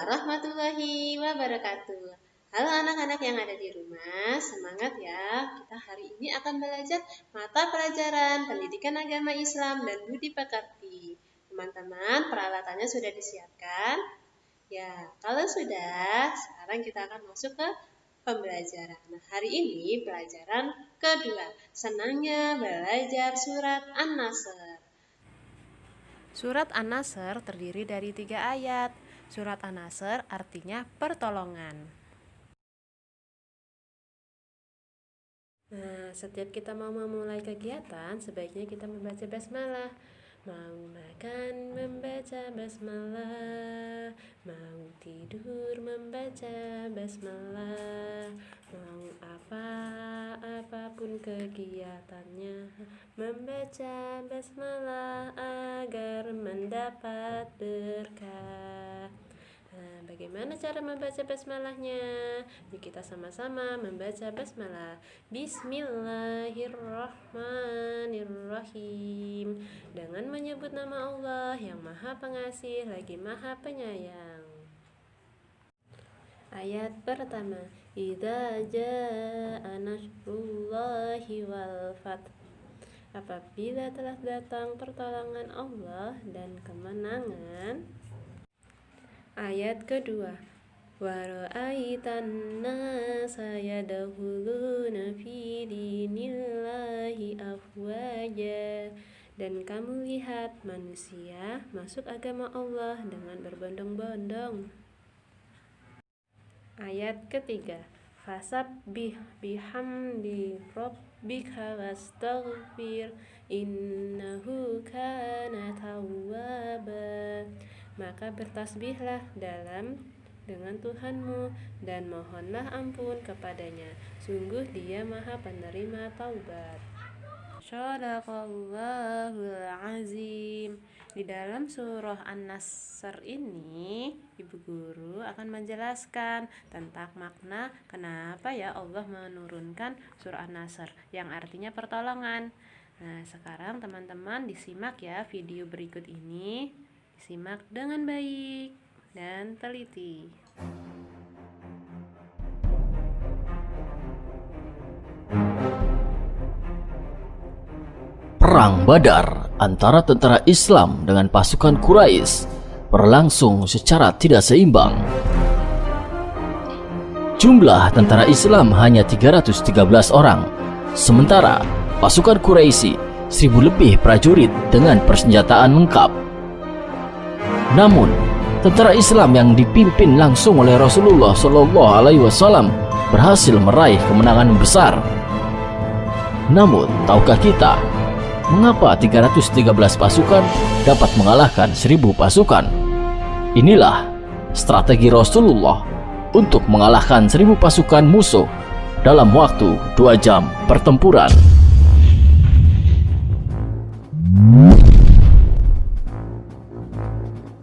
warahmatullahi wabarakatuh. Halo anak-anak yang ada di rumah, semangat ya. Kita hari ini akan belajar mata pelajaran Pendidikan Agama Islam dan Budi Pekerti. Teman-teman, peralatannya sudah disiapkan? Ya, kalau sudah, sekarang kita akan masuk ke pembelajaran. Nah, hari ini pelajaran kedua. Senangnya belajar surat An-Nasr. Surat An-Nasr terdiri dari 3 ayat. Surat An-Nasr artinya pertolongan. Nah, setiap kita mau memulai kegiatan, sebaiknya kita membaca basmalah. Mau makan membaca basmalah, mau tidur membaca basmalah, mau apapun kegiatannya membaca basmalah agar mendapat berkah. Nah, bagaimana cara membaca basmalahnya? Yuk kita sama-sama membaca basmalah. Bismillahirrahmanirrahim. Dengan menyebut nama Allah yang Maha Pengasih lagi Maha Penyayang. Ayat pertama. Idza jaa nasrullahi wal fath. Apabila telah datang pertolongan Allah dan kemenangan. Ayat kedua. Wa ra'aitan nasa yadkhuluna fi dinillahi afwaja. Dan kamu lihat manusia masuk agama Allah dengan berbondong-bondong. Ayat ketiga. Fasabbih bihamdi rabbika wastaghfir innahu kana tawwaba. Maka bertasbihlah dengan Tuhanmu dan mohonlah ampun kepadanya. Sungguh Dia Maha Penerima taubat. Shadaqallahul azim. Di dalam surah An-Nasr ini, Ibu Guru akan menjelaskan tentang makna kenapa ya Allah menurunkan surah An-Nasr yang artinya pertolongan. Nah, sekarang teman-teman disimak ya video berikut ini. Simak dengan baik dan teliti. Perang Badar antara tentara Islam dengan pasukan Quraisy berlangsung secara tidak seimbang. Jumlah tentara Islam hanya 313 orang, sementara pasukan Quraisy 1000 lebih prajurit dengan persenjataan lengkap. Namun, tentara Islam yang dipimpin langsung oleh Rasulullah SAW berhasil meraih kemenangan besar. Namun, tahukah kita mengapa 313 pasukan dapat mengalahkan 1000 pasukan? Inilah strategi Rasulullah untuk mengalahkan 1000 pasukan musuh dalam waktu 2 jam pertempuran.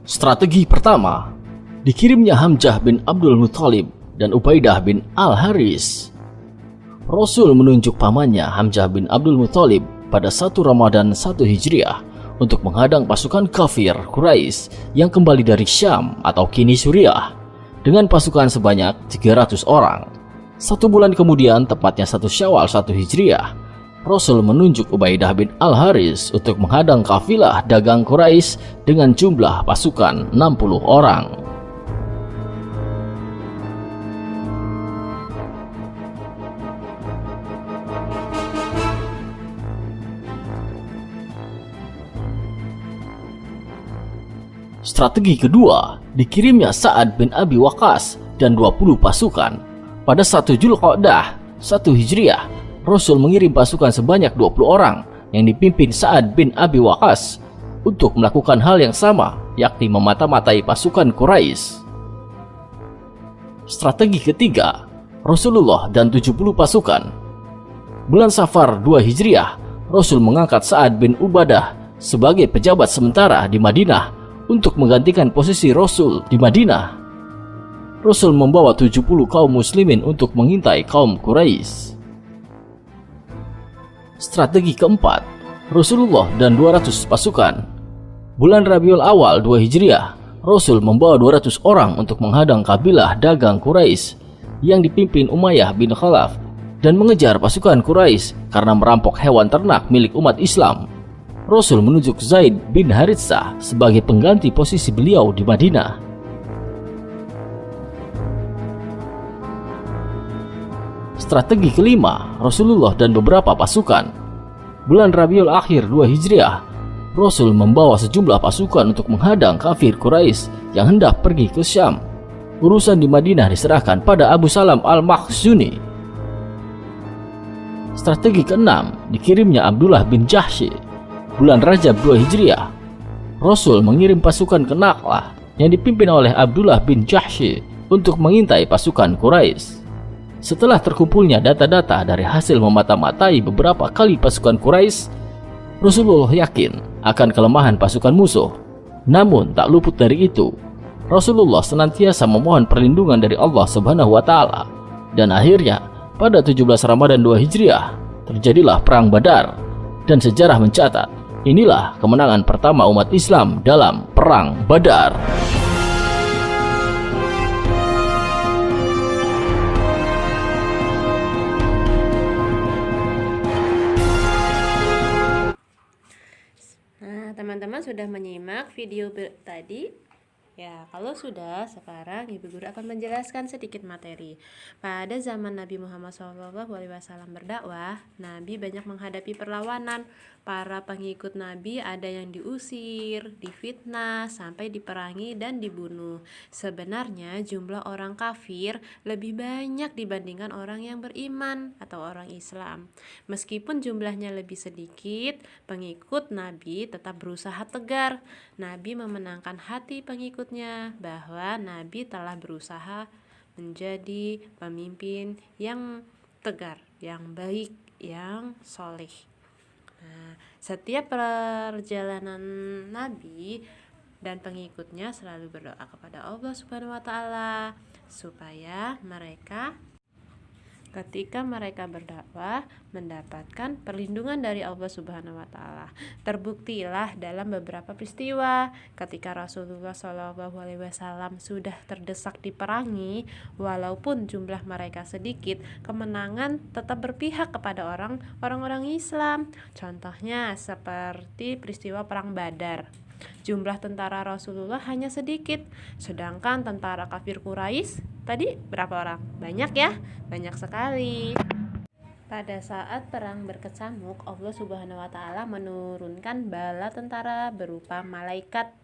Strategi pertama, dikirimnya Hamzah bin Abdul Muthalib dan Ubaidah bin Al-Haris. Rasul menunjuk pamannya Hamzah bin Abdul Muthalib pada 1 Ramadan 1 Hijriah untuk menghadang pasukan kafir Quraisy yang kembali dari Syam atau kini Suriah dengan pasukan sebanyak 300 orang. 1 bulan kemudian, tepatnya 1 Syawal 1 Hijriah, Rasul menunjuk Ubaidah bin Al-Haris untuk menghadang kafilah dagang Quraisy dengan jumlah pasukan 60 orang. Strategi kedua, dikirimnya Sa'ad bin Abi Waqqas dan 20 pasukan. Pada 1 Dzulqa'dah 1 Hijriah, Rasul mengirim pasukan sebanyak 20 orang yang dipimpin Sa'ad bin Abi Waqqas untuk melakukan hal yang sama, yakni memata-matai pasukan Quraisy. Strategi ketiga, Rasulullah dan 70 pasukan. Bulan Safar 2 Hijriah, Rasul mengangkat Sa'ad bin Ubadah sebagai pejabat sementara di Madinah untuk menggantikan posisi Rasul di Madinah. Rasul membawa 70 kaum muslimin untuk mengintai kaum Quraisy. Strategi keempat, Rasulullah dan 200 pasukan. Bulan Rabiul Awal 2 Hijriah, Rasul membawa 200 orang untuk menghadang kabilah dagang Quraisy yang dipimpin Umayyah bin Khalaf dan mengejar pasukan Quraisy karena merampok hewan ternak milik umat Islam. Rasul menunjuk Zaid bin Haritsah sebagai pengganti posisi beliau di Madinah. Strategi kelima, Rasulullah dan beberapa pasukan. Bulan Rabiul Akhir 2 Hijriah, Rasul membawa sejumlah pasukan untuk menghadang kafir Quraisy yang hendak pergi ke Syam. Urusan di Madinah diserahkan pada Abu Salam al-Makhzuni. Strategi keenam, dikirimnya Abdullah bin Jahsy. Bulan Rajab 2 Hijriah, Rasul mengirim pasukan ke Nakhlah yang dipimpin oleh Abdullah bin Jahsy untuk mengintai pasukan Quraisy. Setelah terkumpulnya data-data dari hasil memata-matai beberapa kali pasukan Quraisy, Rasulullah yakin akan kelemahan pasukan musuh. Namun tak luput dari itu, Rasulullah senantiasa memohon perlindungan dari Allah Subhanahu wa taala. Dan akhirnya pada 17 Ramadan 2 Hijriah terjadilah perang Badar, dan sejarah mencatat inilah kemenangan pertama umat Islam dalam perang Badar. Teman-teman sudah menyimak video tadi? Ya, kalau sudah, sekarang Ibu Guru akan menjelaskan sedikit materi. Pada zaman Nabi Muhammad SAW berdakwah, Nabi banyak menghadapi perlawanan. Para pengikut Nabi ada yang diusir, difitnah, sampai diperangi dan dibunuh. Sebenarnya jumlah orang kafir lebih banyak dibandingkan orang yang beriman atau orang Islam. Meskipun jumlahnya lebih sedikit, pengikut Nabi tetap berusaha tegar. Nabi memenangkan hati pengikutnya bahwa Nabi telah berusaha menjadi pemimpin yang tegar, yang baik, yang soleh. Nah, setiap perjalanan Nabi dan pengikutnya selalu berdoa kepada Allah Subhanahu wa taala supaya mereka ketika mereka berdakwah mendapatkan perlindungan dari Allah Subhanahu wa taala. Terbuktilah dalam beberapa peristiwa ketika Rasulullah SAW sudah terdesak diperangi, walaupun jumlah mereka sedikit, kemenangan tetap berpihak kepada orang-orang Islam. Contohnya seperti peristiwa perang Badar. Jumlah tentara Rasulullah hanya sedikit, sedangkan tentara kafir Quraisy tadi berapa orang? Banyak ya, banyak sekali. Pada saat perang berkecamuk, Allah Subhanahu wa taala menurunkan bala tentara berupa malaikat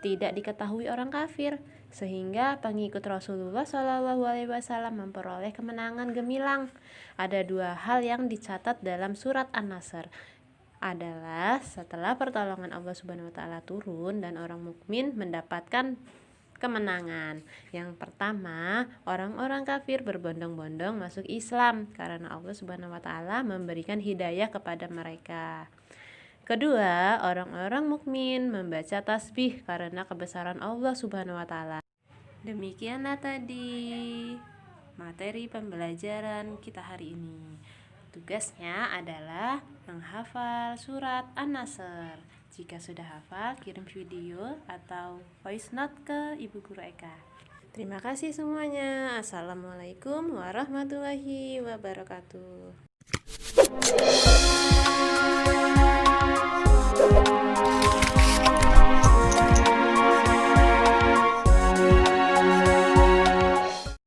tidak diketahui orang kafir, sehingga pengikut Rasulullah SAW memperoleh kemenangan gemilang. Ada dua hal yang dicatat dalam surat An-Nasr adalah setelah pertolongan Allah Subhanahu wa taala turun dan orang mukmin mendapatkan kemenangan. Yang pertama, orang-orang kafir berbondong-bondong masuk Islam karena Allah Subhanahu wa taala memberikan hidayah kepada mereka. Kedua, orang-orang mukmin membaca tasbih karena kebesaran Allah Subhanahu wa taala. Demikianlah tadi materi pembelajaran kita hari ini. Tugasnya adalah menghafal surat An-Nasr. Jika sudah hafal, kirim video atau voice note ke Ibu Guru Eka. Terima kasih semuanya. Assalamualaikum warahmatullahi wabarakatuh.